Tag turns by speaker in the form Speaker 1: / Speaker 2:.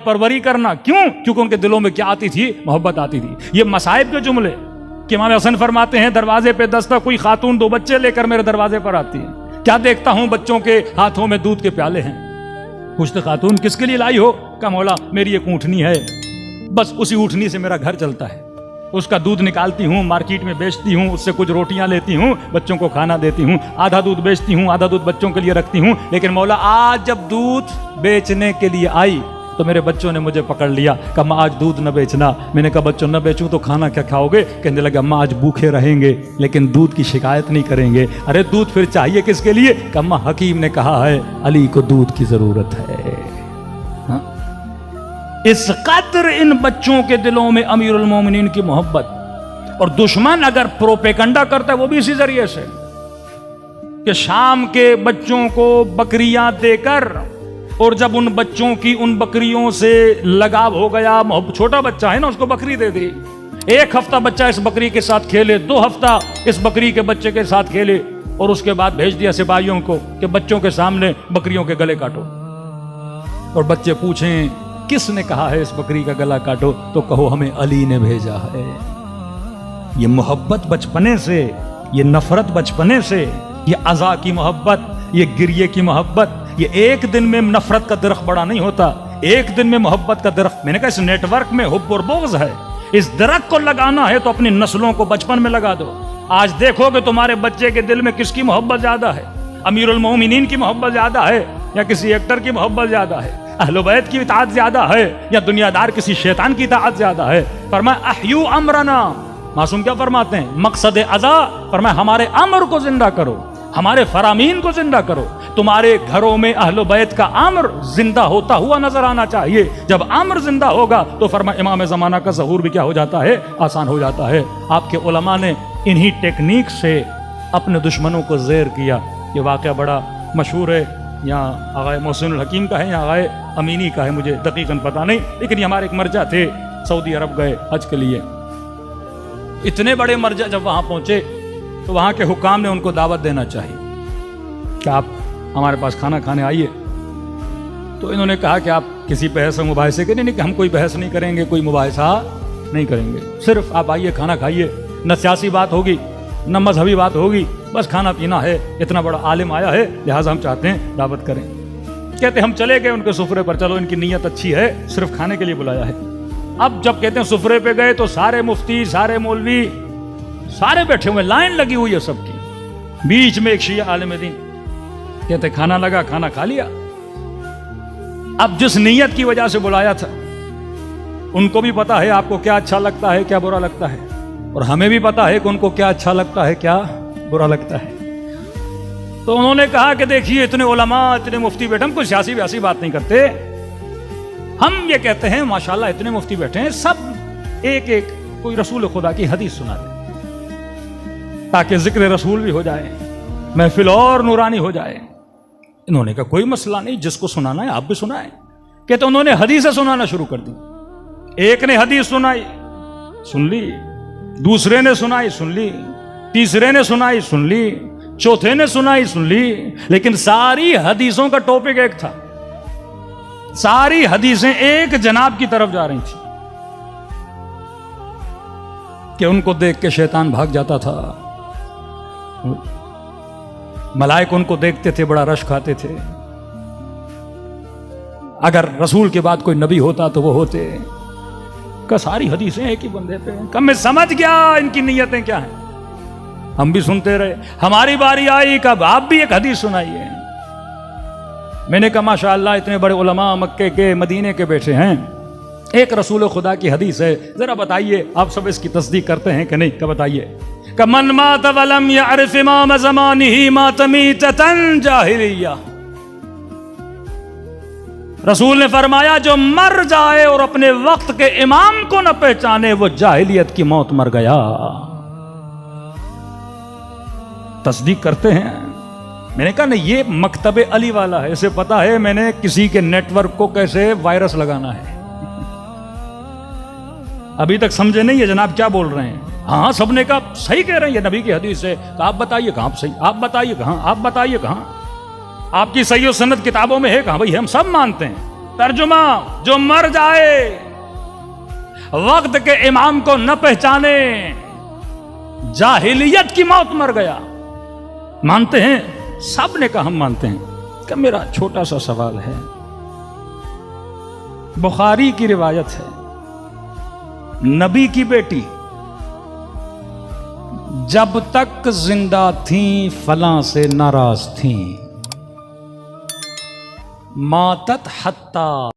Speaker 1: परवरी करना। क्यों? क्योंकि उनके दिलों में क्या आती थी? मोहब्बत आती थी। ये मसाइब के जुमले कि इमाम हसन फरमाते हैं, दरवाजे पे दस्तक, कोई खातून 2 बच्चे लेकर मेरे दरवाजे पर आती है, क्या देखता हूं बच्चों के हाथों में दूध के प्याले हैं। पूछते खातून किसके लिए लाई हो? का मौला मेरी एक ऊँटनी है, बस उसी ऊँटनी से मेरा घर चलता है, उसका दूध निकालती हूँ, मार्केट में बेचती हूँ, उससे कुछ रोटियां लेती हूँ, बच्चों को खाना देती हूँ, आधा दूध बेचती हूँ, आधा दूध बच्चों के लिए रखती हूँ। लेकिन मौला आज जब दूध बेचने के लिए आई तो मेरे बच्चों ने मुझे पकड़ लिया, कहा अम्मा आज दूध न बेचना। मैंने कहा बच्चों न बेचूं तो खाना क्या खाओगे? कहने लगे अम्मा आज भूखे रहेंगे लेकिन दूध की शिकायत नहीं करेंगे। अरे दूध फिर चाहिए किसके लिए? अम्मा हकीम ने कहा है अली को दूध की जरूरत है। हाँ? इस कदर इन बच्चों के दिलों में अमीरुल मोमिनीन की मोहब्बत। और दुश्मन अगर प्रोपेगंडा करता है वो भी इसी जरिए से कि शाम के बच्चों को बकरियां देकर, और जब उन बच्चों की उन बकरियों से लगाव हो गया, छोटा बच्चा है ना, उसको बकरी दे दी, 1 हफ्ता बच्चा इस बकरी के साथ खेले, 2 हफ्ता इस बकरी के बच्चे के साथ खेले, और उसके बाद भेज दिया सिपाहियों को कि बच्चों के सामने बकरियों के गले काटो। और बच्चे पूछें किसने कहा है इस बकरी का गला काटो, तो कहो हमें अली ने भेजा है। ये मोहब्बत बचपने से, ये नफरत बचपने से, ये अज़ा की मोहब्बत, ये गिरिए की मोहब्बत, ये एक दिन में नफरत का दरख्त बड़ा नहीं होता, एक दिन में मोहब्बत का दरख्त। मैंने कहा इस नेटवर्क में हुब्ब और बुग़्ज़ है, इस दरख्त को लगाना है तो अपनी नस्लों को बचपन में लगा दो। आज देखोगे तुम्हारे बच्चे के दिल में किसकी मोहब्बत ज्यादा है, अमीरुल मोमिनीन की मोहब्बत ज्यादा है या किसी एक्टर की मोहब्बत ज्यादा है, अहले बैत की इताअत ज्यादा है या दुनियादार किसी शैतान की इताअत ज्यादा है। फरमाया अहयू अमरना, मासूम क्या फरमाते हैं? मकसद अज़ा, फरमाया हमारे अमर को जिंदा करो, हमारे फरामीन को जिंदा करो। तुम्हारे घरों में अहले बैत का अमर जिंदा होता हुआ नजर आना चाहिए। जब अमर जिंदा होगा तो फरमा इमाम ज़माना का ज़हूर भी क्या हो जाता है? आसान हो जाता है। आपके उलमा ने इन्हीं टेक्निक से अपने दुश्मनों को ज़ेर किया। ये वाक़या बड़ा मशहूर है, यहाँ आग़ाए मोहसिनुल हकीम का है या आग़ाए अमीनी का है, मुझे दकीकन पता नहीं, लेकिन ये हमारे एक मर्जा थे, सऊदी अरब गए हज के लिए। इतने बड़े मर्जा जब वहाँ पहुँचे तो वहाँ के हुक्काम ने उनको दावत देना चाहिए कि आप हमारे पास खाना खाने आइए। तो इन्होंने कहा कि आप किसी बहस और मुबाहिसे के नहीं, हम कोई बहस नहीं करेंगे, कोई मुबाहिसा नहीं करेंगे, सिर्फ आप आइए खाना खाइए, न सियासी बात होगी न मजहबी बात होगी, बस खाना पीना है। इतना बड़ा आलिम आया है लिहाजा हम चाहते हैं दावत करें। कहते हम चले गए उनके सुफरे पर, चलो इनकी नीयत अच्छी है, सिर्फ खाने के लिए बुलाया है। अब जब कहते हैं सुफरे पे गए तो सारे मुफ्ती, सारे मौलवी, सारे बैठे हुए, लाइन लगी हुई है सबकी। बीच में एक शिया आलिम दीन, कहते खाना लगा, खाना खा लिया। अब जिस नीयत की वजह से बुलाया था उनको भी पता है आपको क्या अच्छा लगता है क्या बुरा लगता है, और हमें भी पता है कि उनको क्या अच्छा लगता है क्या बुरा लगता है। तो उन्होंने कहा कि देखिए इतने उलमा, इतने मुफ्ती बैठे, हम कोई सियासी व्यासी बात नहीं करते, हम ये कहते हैं माशाल्लाह इतने मुफ्ती बैठे हैं, सब एक एक कोई रसूल खुदा की हदीस सुना दे ताकि जिक्र रसूल भी हो जाए, महफिल और नूरानी हो जाए। इन्होंने कहा कोई मसला नहीं, जिसको सुनाना है आप भी सुनाएं। कहते उन्होंने हदीसें सुनाना शुरू कर दी। एक ने हदीस सुनाई, सुन ली, दूसरे ने सुनाई, सुन ली, तीसरे ने सुनाई, सुन ली, चौथे ने सुनाई, सुन ली, लेकिन सारी हदीसों का टॉपिक एक था, सारी हदीसें एक जनाब की तरफ जा रही थी कि उनको देख के शैतान भाग जाता था, मलाइक उनको देखते थे, बड़ा रश खाते थे, अगर रसूल के बाद कोई नबी होता तो वो होते। का सारी हदीसें एक ही बंदे पे। कब मैं समझ गया इनकी नीयतें क्या हैं। हम भी सुनते रहे, हमारी बारी आई, कब आप भी एक हदीस सुनाइए। मैंने कहा माशाअल्लाह इतने बड़े उलमा मक्के के मदीने के बैठे हैं, एक रसूल खुदा की हदीस है, जरा बताइए आप सब इसकी तस्दीक करते हैं कि नहीं? क्या बताइए? मन मात वलम यअरिफ इमाम ज़मानिही मात मीततन जाहिलिया। रसूल ने फरमाया जो मर जाए और अपने वक्त के इमाम को न पहचाने वो जाहिलियत की मौत मर गया। तस्दीक करते हैं। मैंने कहा नहीं ये मकतबे अली वाला है, इसे पता है मैंने किसी के नेटवर्क को कैसे वायरस लगाना है। अभी तक समझे नहीं है जनाब क्या बोल रहे हैं? हाँ सबने कहा सही कह रहे हैं, ये नबी की हदीस है। तो आप बताइए कहां सही, आप बताइए कहां, आप बताइए कहां, आपकी सही और सनद किताबों में है कहां? भाई हम सब मानते हैं, तर्जुमा, जो मर जाए वक्त के इमाम को न पहचाने, जाहिलियत की मौत मर गया। मानते हैं? सब ने कहा हम मानते हैं। कि मेरा छोटा सा सवाल है, बुखारी की रिवायत है, नबी की बेटी जब तक जिंदा थी फलां से नाराज थी, मातत हत्ता